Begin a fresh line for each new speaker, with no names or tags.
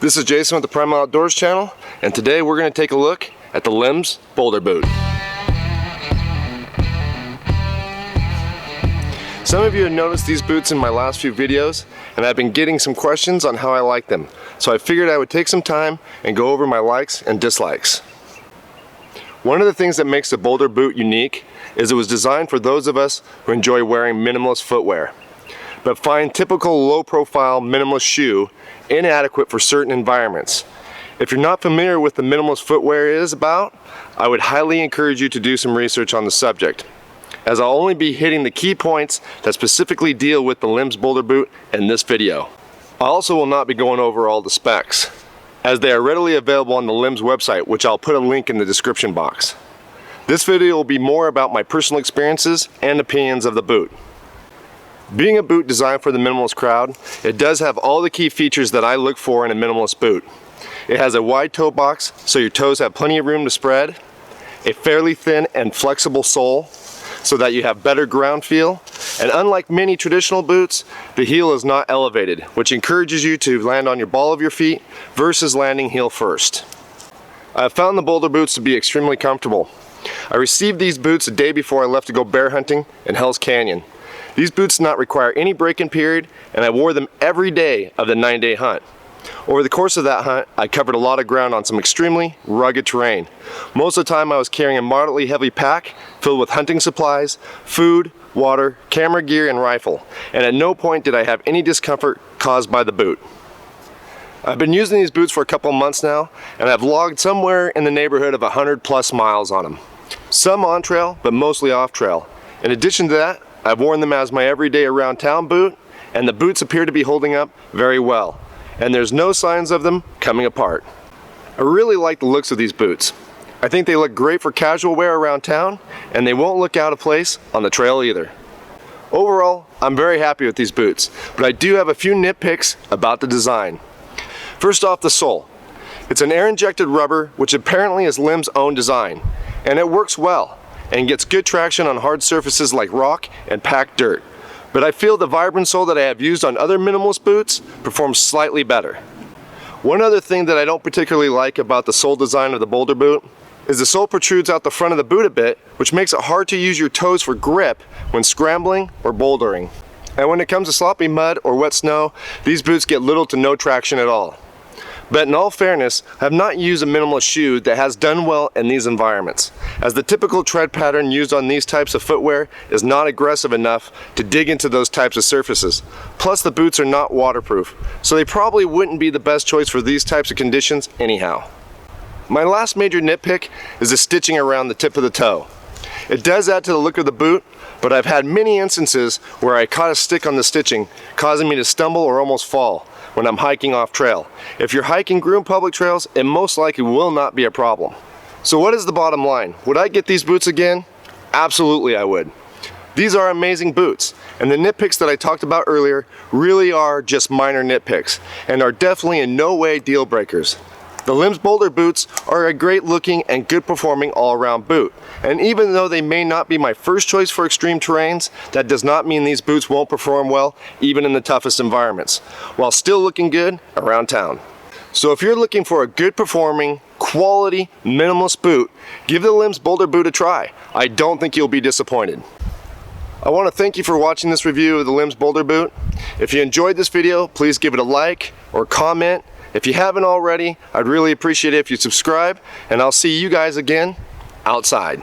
This is Jason with the Primal Outdoors channel, and today we're going to take a look at the Lems Boulder Boot. Some of you have noticed these boots in my last few videos, and I've been getting some questions on how I like them, so I figured I would take some time and go over my likes and dislikes. One of the things that makes the Boulder Boot unique is it was designed for those of us who enjoy wearing minimalist footwear, but find typical low-profile minimalist shoe inadequate for certain environments. If you're not familiar with the minimalist footwear is about, I would highly encourage you to do some research on the subject, as I'll only be hitting the key points that specifically deal with the Lems Boulder Boot in this video. I also will not be going over all the specs, as they are readily available on the Lems website, which I'll put a link in the description box. This video will be more about my personal experiences and opinions of the boot. Being a boot designed for the minimalist crowd, it does have all the key features that I look for in a minimalist boot. It has a wide toe box so your toes have plenty of room to spread, a fairly thin and flexible sole so that you have better ground feel, and unlike many traditional boots, the heel is not elevated, which encourages you to land on your ball of your feet versus landing heel first. I have found the Boulder boots to be extremely comfortable. I received these boots a day before I left to go bear hunting in Hell's Canyon. These boots do not require any break-in period, and I wore them every day of the 9-day hunt. Over the course of that hunt, I covered a lot of ground on some extremely rugged terrain. Most of the time I was carrying a moderately heavy pack filled with hunting supplies, food, water, camera gear, and rifle, and at no point did I have any discomfort caused by the boot. I've been using these boots for a couple months now, and I've logged somewhere in the neighborhood of 100+ miles on them. Some on trail, but mostly off trail. In addition to that, I've worn them as my everyday around town boot, and the boots appear to be holding up very well, and there's no signs of them coming apart. I really like the looks of these boots. I think they look great for casual wear around town, and they won't look out of place on the trail either. Overall, I'm very happy with these boots, but I do have a few nitpicks about the design. First off, the sole. It's an air-injected rubber, which apparently is Lems' own design, and it works well and gets good traction on hard surfaces like rock and packed dirt. But I feel the Vibrant sole that I have used on other minimalist boots performs slightly better. One other thing that I don't particularly like about the sole design of the Boulder boot is the sole protrudes out the front of the boot a bit, which makes it hard to use your toes for grip when scrambling or bouldering. And when it comes to sloppy mud or wet snow, these boots get little to no traction at all. But in all fairness, I have not used a minimalist shoe that has done well in these environments, as the typical tread pattern used on these types of footwear is not aggressive enough to dig into those types of surfaces. Plus the boots are not waterproof, so they probably wouldn't be the best choice for these types of conditions anyhow. My last major nitpick is the stitching around the tip of the toe. It does add to the look of the boot, but I've had many instances where I caught a stick on the stitching, causing me to stumble or almost fall when I'm hiking off trail. If you're hiking groomed public trails, it most likely will not be a problem. So what is the bottom line? Would I get these boots again? Absolutely I would. These are amazing boots, and the nitpicks that I talked about earlier really are just minor nitpicks, and are definitely in no way deal breakers. The Lems Boulder boots are a great looking and good performing all-around boot. And even though they may not be my first choice for extreme terrains, that does not mean these boots won't perform well even in the toughest environments, while still looking good around town. So if you're looking for a good performing, quality, minimalist boot, give the Lems Boulder boot a try. I don't think you'll be disappointed. I want to thank you for watching this review of the Lems Boulder boot. If you enjoyed this video, please give it a like or comment. If you haven't already, I'd really appreciate it if you subscribe, and I'll see you guys again outside.